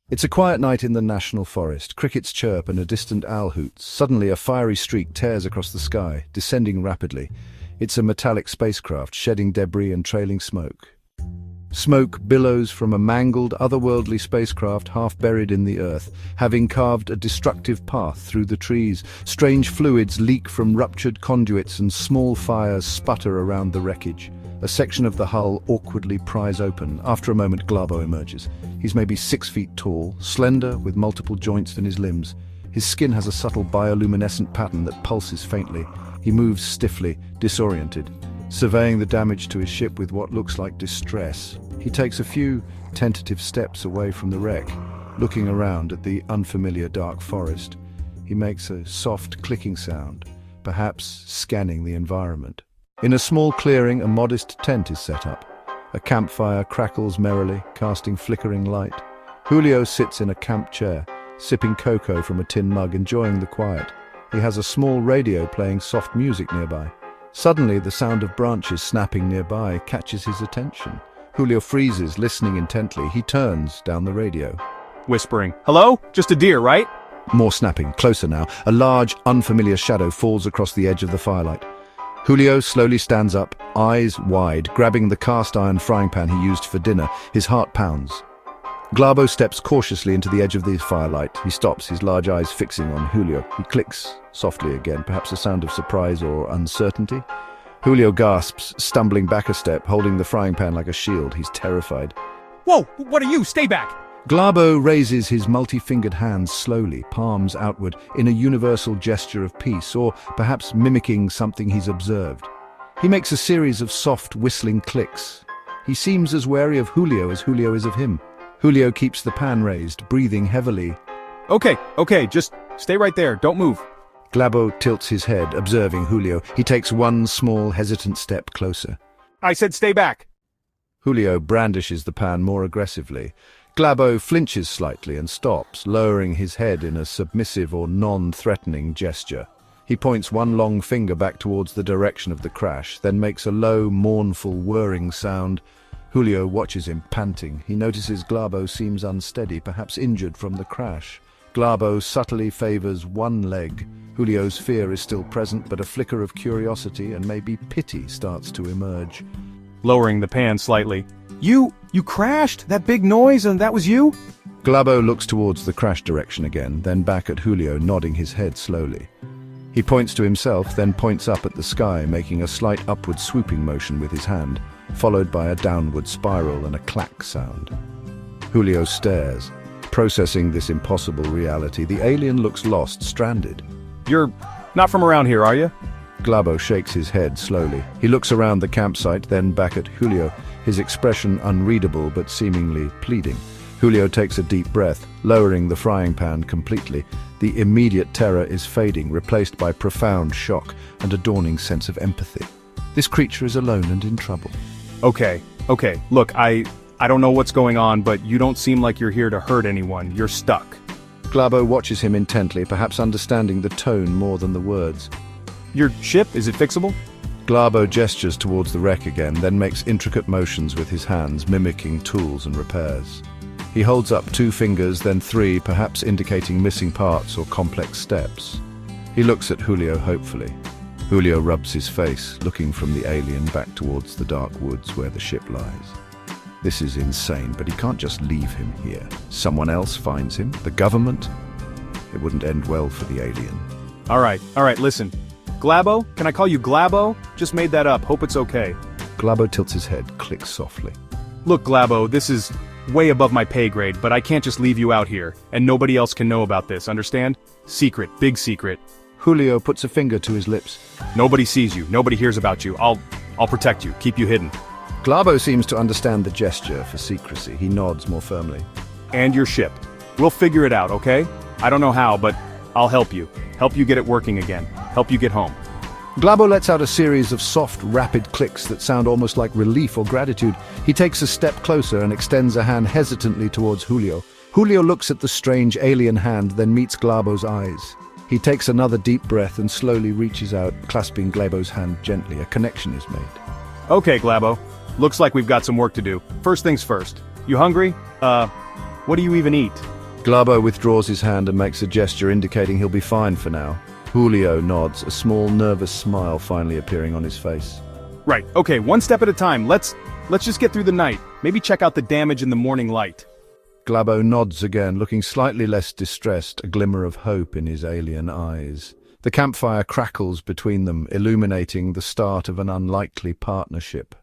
It's a quiet night in the national forest. Crickets chirp and a distant owl hoots. Suddenly, a fiery streak tears across the sky, descending rapidly. It's a metallic spacecraft, shedding debris and trailing smoke. Smoke billows from a mangled, otherworldly spacecraft half buried in the earth, having carved a destructive path through the trees. Strange fluids leak from ruptured conduits and small fires sputter around the wreckage. A section of the hull awkwardly pries open. After a moment, Glabo emerges. He's maybe 6 feet tall, slender, with multiple joints in his limbs. His skin has a subtle bioluminescent pattern that pulses faintly. He moves stiffly, disoriented, surveying the damage to his ship with what looks like distress. He takes a few tentative steps away from the wreck, looking around at the unfamiliar dark forest. He makes a soft clicking sound, perhaps scanning the environment. In a small clearing, a modest tent is set up. A campfire crackles merrily, casting flickering light. Julio sits in a camp chair, sipping cocoa from a tin mug, enjoying the quiet. He has a small radio playing soft music nearby. Suddenly, the sound of branches snapping nearby catches his attention. Julio freezes, listening intently. He turns down the radio. Whispering, "Hello? Just a deer, right?" More snapping, closer now. A large, unfamiliar shadow falls across the edge of the firelight. Julio slowly stands up, eyes wide, grabbing the cast-iron frying pan he used for dinner. His heart pounds. Glabo steps cautiously into the edge of the firelight. He stops, his large eyes fixing on Julio. He clicks softly again, perhaps a sound of surprise or uncertainty. Julio gasps, stumbling back a step, holding the frying pan like a shield. He's terrified. "Whoa! What are you? Stay back!" Glabo raises his multi-fingered hands slowly, palms outward, in a universal gesture of peace, or perhaps mimicking something he's observed. He makes a series of soft, whistling clicks. He seems as wary of Julio as Julio is of him. Julio keeps the pan raised, breathing heavily. Okay, just stay right there. Don't move." Glabo tilts his head, observing Julio. He takes one small, hesitant step closer. "I said stay back." Julio brandishes the pan more aggressively. Glabo flinches slightly and stops, lowering his head in a submissive or non-threatening gesture. He points one long finger back towards the direction of the crash, then makes a low, mournful, whirring sound. Julio watches him, panting. He notices Glabo seems unsteady, perhaps injured from the crash. Glabo subtly favors one leg. Julio's fear is still present, but a flicker of curiosity and maybe pity starts to emerge. Lowering the pan slightly. You crashed? That big noise, and that was you?" Glabo looks towards the crash direction again, then back at Julio, nodding his head slowly. He points to himself, then points up at the sky, making a slight upward swooping motion with his hand, followed by a downward spiral and a clack sound. Julio stares, processing this impossible reality. The alien looks lost, stranded. "You're not from around here, are you?" Glabo shakes his head slowly. He looks around the campsite, then back at Julio, his expression unreadable but seemingly pleading. Julio takes a deep breath, lowering the frying pan completely. The immediate terror is fading, replaced by profound shock and a dawning sense of empathy. This creature is alone and in trouble. Okay. Look, I don't know what's going on, but you don't seem like you're here to hurt anyone. You're stuck. Glabo watches him intently, perhaps understanding the tone more than the words. "Your ship, is it fixable?" Glabo gestures towards the wreck again, then makes intricate motions with his hands, mimicking tools and repairs. He holds up 2 fingers, then 3, perhaps indicating missing parts or complex steps. He looks at Julio hopefully. Julio rubs his face, looking from the alien back towards the dark woods where the ship lies. This is insane, but he can't just leave him here. Someone else finds him? The government? It wouldn't end well for the alien. All right, listen. Glabo? Can I call you Glabo? Just made that up. Hope it's okay. Glabo tilts his head, clicks softly. "Look, Glabo, this is way above my pay grade, but I can't just leave you out here, and nobody else can know about this, understand? Secret, big secret." Julio puts a finger to his lips. "Nobody sees you, nobody hears about you. I'll protect you, keep you hidden." Glabo seems to understand the gesture for secrecy. He nods more firmly. "And your ship. We'll figure it out, okay? I don't know how, but I'll help you. Help you get it working again. Help you get home." Glabo lets out a series of soft, rapid clicks that sound almost like relief or gratitude. He takes a step closer and extends a hand hesitantly towards Julio. Julio looks at the strange alien hand, then meets Glabo's eyes. He takes another deep breath and slowly reaches out, clasping Glabo's hand gently. A connection is made. "Okay, Glabo. Looks like we've got some work to do. First things first. You hungry? What do you even eat?" Glabo withdraws his hand and makes a gesture indicating he'll be fine for now. Julio nods, a small nervous smile finally appearing on his face. Right, okay, one step at a time. Let's just get through the night. Maybe check out the damage in the morning light. Glabo nods again, looking slightly less distressed, a glimmer of hope in his alien eyes. The campfire crackles between them, illuminating the start of an unlikely partnership.